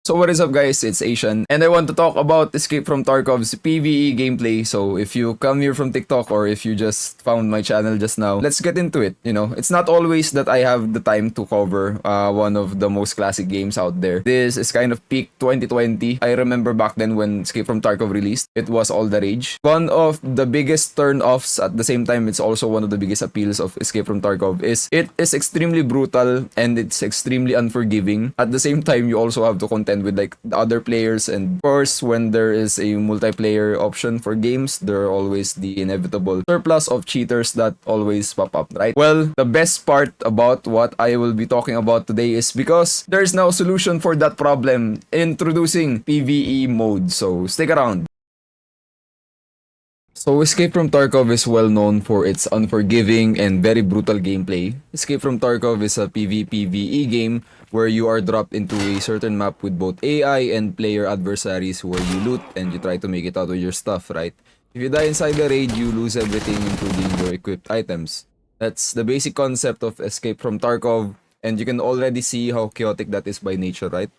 So what is up guys, it's Asian, and I want to talk about Escape from Tarkov's PvE gameplay. So if you come here from TikTok or if you just found my channel just now, let's get into it. It's not always that I have the time to cover one of the most classic games out there. This is kind of peak 2020. I remember back then when Escape from Tarkov released, it was all the rage. One of the biggest turn-offs, at the same time it's also one of the biggest appeals of Escape from Tarkov, is it is extremely brutal and it's extremely unforgiving. At the same time, you also have to contend with like the other players, and of course when there is a multiplayer option for games, there are always the inevitable surplus of cheaters that always pop up, right? Well, the best part about what I will be talking about today is because there's now a solution for that problem, introducing PvE mode, so stick around. So Escape from Tarkov is well known for its unforgiving and very brutal gameplay. Escape from Tarkov is a PvPvE game where you are dropped into a certain map with both AI and player adversaries where you loot and you try to make it out with your stuff, right? If you die inside the raid, you lose everything including your equipped items. That's the basic concept of Escape from Tarkov, and you can already see how chaotic that is by nature, right?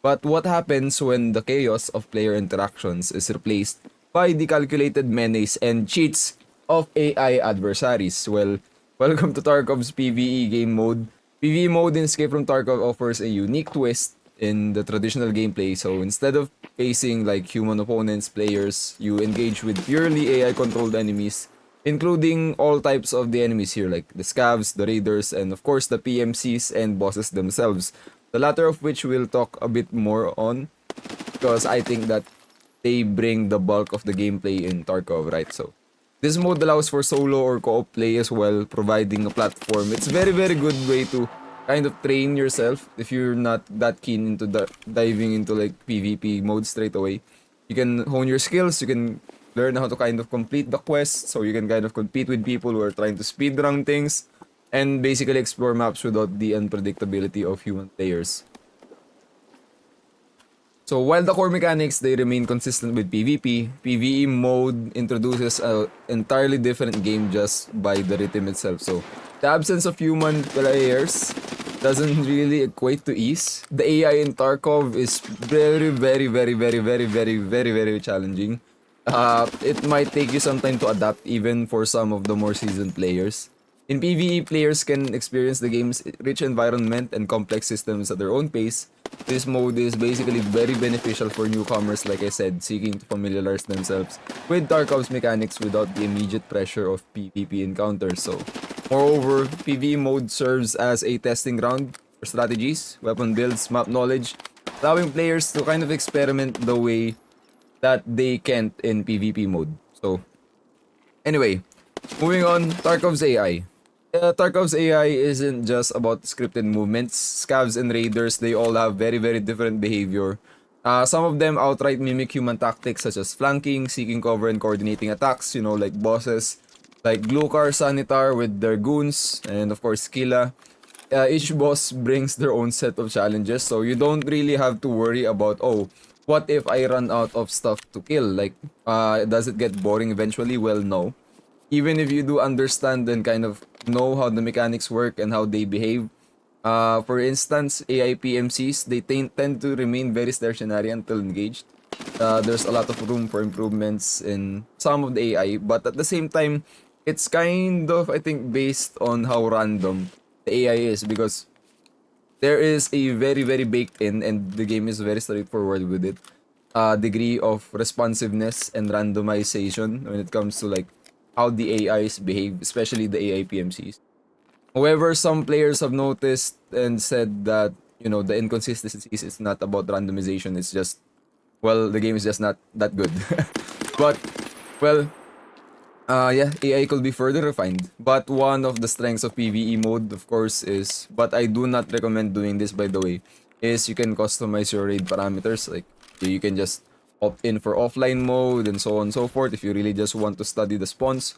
But what happens when the chaos of player interactions is replaced by the calculated menace and cheats of AI adversaries? Well, welcome to Tarkov's PvE game mode. PvE mode in Escape from Tarkov offers a unique twist in the traditional gameplay. So instead of facing like human opponents, players, you engage with purely AI controlled enemies, including all types of the enemies here, like the scavs, the raiders, and of course the PMCs and bosses themselves. The latter of which we'll talk a bit more on, because I think that they bring the bulk of the gameplay in Tarkov, right? So this mode allows for solo or co-op play as well, providing a platform. It's very good way to kind of train yourself if you're not that keen into diving into like PvP mode straight away. You can hone your skills, you can learn how to kind of complete the quest, so you can kind of compete with people who are trying to speedrun things and basically explore maps without the unpredictability of human players. So while the core mechanics, they remain consistent with PvP, PvE mode introduces an entirely different game just by the rhythm itself. So the absence of human players doesn't really equate to ease. The AI in Tarkov is very challenging. It might take you some time to adapt even for some of the more seasoned players. In PvE, players can experience the game's rich environment and complex systems at their own pace. This mode is basically very beneficial for newcomers, like I said, seeking to familiarize themselves with Tarkov's mechanics without the immediate pressure of PvP encounters. So, moreover, PvE mode serves as a testing ground for strategies, weapon builds, map knowledge, allowing players to kind of experiment the way that they can't in PvP mode. So, anyway, moving on, Tarkov's AI. Tarkov's AI isn't just about scripted movements. Scavs and raiders, they all have very different behavior. Some of them outright mimic human tactics such as flanking, seeking cover, and coordinating attacks, like bosses like Glukar, Sanitar with their goons, and of course Skilla. Each boss brings their own set of challenges, so you don't really have to worry about, oh, what if I run out of stuff to kill? Like, does it get boring eventually? Well, no. Even if you do understand and kind of know how the mechanics work and how they behave. For instance, AI PMCs, they tend to remain very stationary until engaged. There's a lot of room for improvements in some of the AI, but at the same time, it's kind of, I think, based on how random the AI is, because there is a very baked in, and the game is very straightforward with it, degree of responsiveness and randomization when it comes to like how the AIs behave, especially the AI PMCs. However, some players have noticed and said that, the inconsistencies is not about randomization, it's just, well, the game is just not that good. But, well, yeah, AI could be further refined. But one of the strengths of PvE mode, of course, is, but I do not recommend doing this by the way, is you can customize your raid parameters. Like, you can just opt in for offline mode and so on and so forth if you really just want to study the spawns.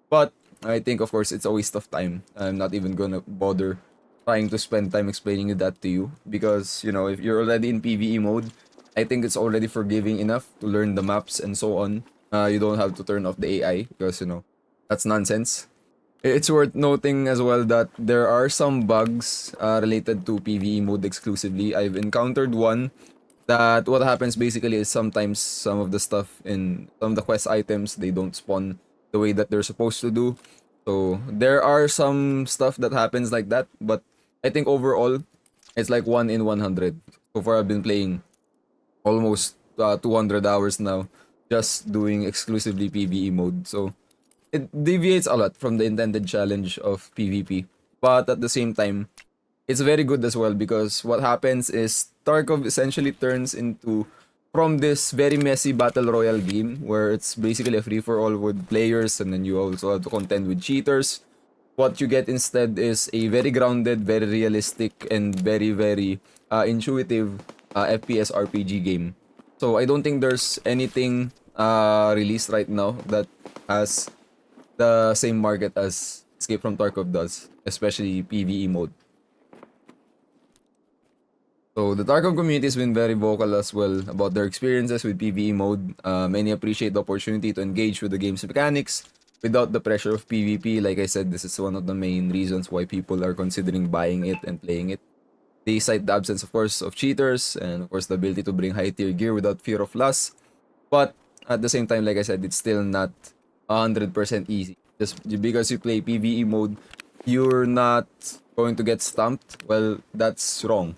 But I think, of course, it's a waste of time. I'm not even gonna bother trying to spend time explaining that to you, because, if you're already in PvE mode, I think it's already forgiving enough to learn the maps and so on. You don't have to turn off the AI because, that's nonsense. It's worth noting as well that there are some bugs related to PvE mode exclusively. I've encountered one That what happens basically is sometimes some of the stuff in some of the quest items they don't spawn the way that they're supposed to do. So there are some stuff that happens like that, but I think overall it's like 1 in 100. So far I've been playing almost 200 hours now just doing exclusively PvE mode. So it deviates a lot from the intended challenge of PvP. But at the same time, it's very good as well because what happens is Tarkov essentially turns into from this very messy battle royale game where it's basically a free for all with players and then you also have to contend with cheaters. What you get instead is a very grounded, very realistic, and very intuitive FPS RPG game. So I don't think there's anything released right now that has the same market as Escape from Tarkov does, especially PvE mode. So the Tarkov community has been very vocal as well about their experiences with PvE mode. Many appreciate the opportunity to engage with the game's mechanics without the pressure of PvP. Like I said, this is one of the main reasons why people are considering buying it and playing it. They cite the absence, of course, of cheaters and, of course, the ability to bring high-tier gear without fear of loss. But at the same time, like I said, it's still not 100% easy. Just because you play PvE mode, you're not going to get stumped. Well, that's wrong.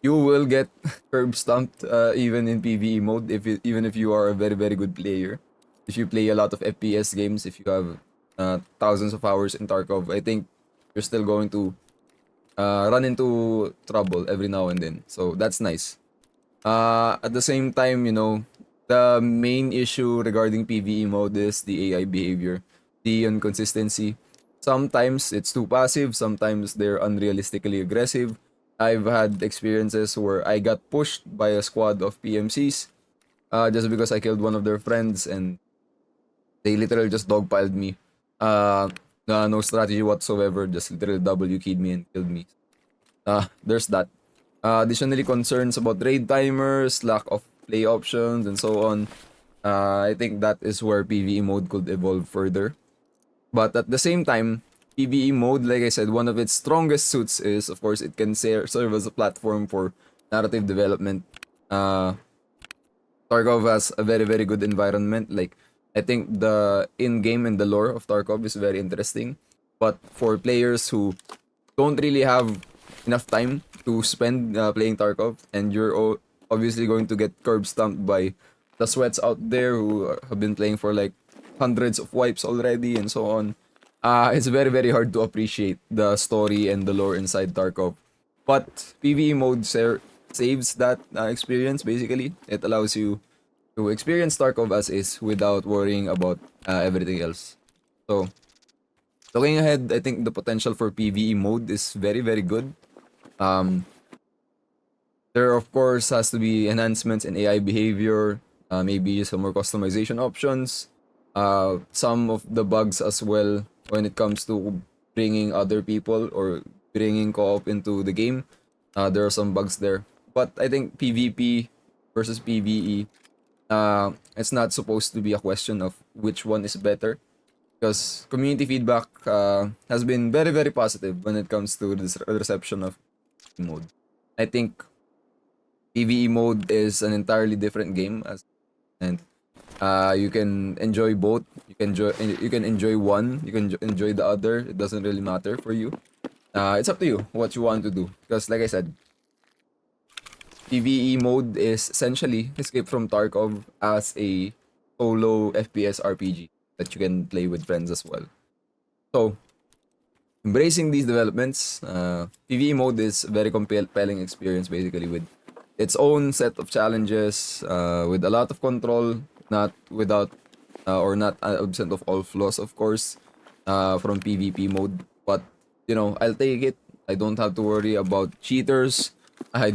You will get curb stumped even in PvE mode even if you are a very good player. If you play a lot of FPS games, if you have thousands of hours in Tarkov, I think you're still going to run into trouble every now and then. So that's nice. At the same time, the main issue regarding PvE mode is the AI behavior, the inconsistency. Sometimes it's too passive, sometimes they're unrealistically aggressive. I've had experiences where I got pushed by a squad of PMCs just because I killed one of their friends and they literally just dogpiled me. No strategy whatsoever, just literally W keyed me and killed me. There's that. Additionally, concerns about raid timers, lack of play options, and so on. I think that is where PvE mode could evolve further. But at the same time, PvE mode, like I said, one of its strongest suits is, of course, it can serve as a platform for narrative development. Tarkov has a very good environment. Like, I think the in-game and the lore of Tarkov is very interesting. But for players who don't really have enough time to spend playing Tarkov, and you're obviously going to get curb stomped by the sweats out there who have been playing for like hundreds of wipes already and so on. It's very hard to appreciate the story and the lore inside Tarkov. But PvE mode saves that experience basically. It allows you to experience Tarkov as is without worrying about everything else. So, looking ahead, I think the potential for PvE mode is very good. Um, there of course has to be enhancements in AI behavior, maybe some more customization options, some of the bugs as well when it comes to bringing other people or bringing co-op into the game. There are some bugs there, but I think PvP versus PvE, it's not supposed to be a question of which one is better because community feedback has been very positive when it comes to this reception of mode. I think PvE mode is an entirely different game and you can enjoy both. You can enjoy one, you can enjoy the other. It doesn't really matter for you. It's up to you what you want to do because like I said, PvE mode is essentially Escape from Tarkov as a solo FPS RPG that you can play with friends as well. So, embracing these developments, PvE mode is a very compelling experience basically with its own set of challenges, with a lot of control, not without or not absent of all flaws, of course, from PvP mode. But I'll take it. I don't have to worry about cheaters. I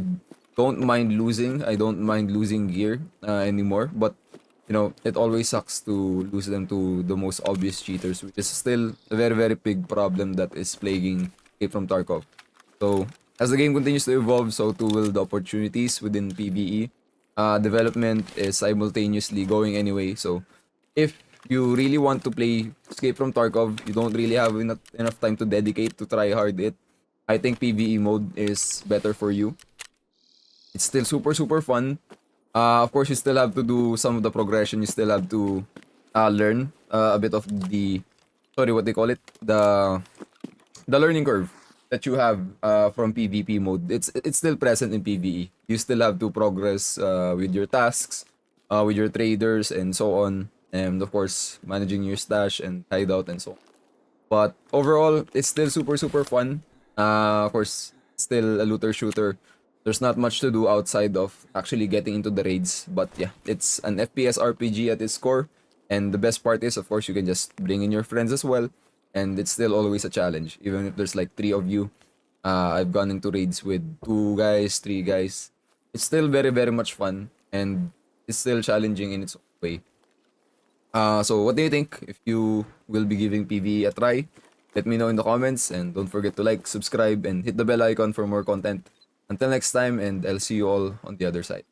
don't mind losing. I don't mind losing gear anymore. But it always sucks to lose them to the most obvious cheaters, which is still a very big problem that is plaguing Escape from Tarkov. So as the game continues to evolve, so too will the opportunities within PvE. Development is simultaneously going anyway. So if you really want to play Escape from Tarkov, you don't really have enough time to dedicate to try hard it. I think PvE mode is better for you. It's still super fun. Of course, you still have to do some of the progression. You still have to learn a bit of the, sorry, what they call it, the learning curve that you have from PvP mode. It's still present in PvE. You still have to progress with your tasks, with your traders, and so on. And of course, managing your stash and hideout and so on. But overall, it's still super fun. Of course, still a looter shooter. There's not much to do outside of actually getting into the raids. But yeah, it's an FPS RPG at its core. And the best part is, of course, you can just bring in your friends as well. And it's still always a challenge. Even if there's like three of you. I've gone into raids with two guys, three guys. It's still very much fun. And it's still challenging in its own way. So what do you think if you will be giving PvE a try? Let me know in the comments and don't forget to like, subscribe, and hit the bell icon for more content. Until next time, and I'll see you all on the other side.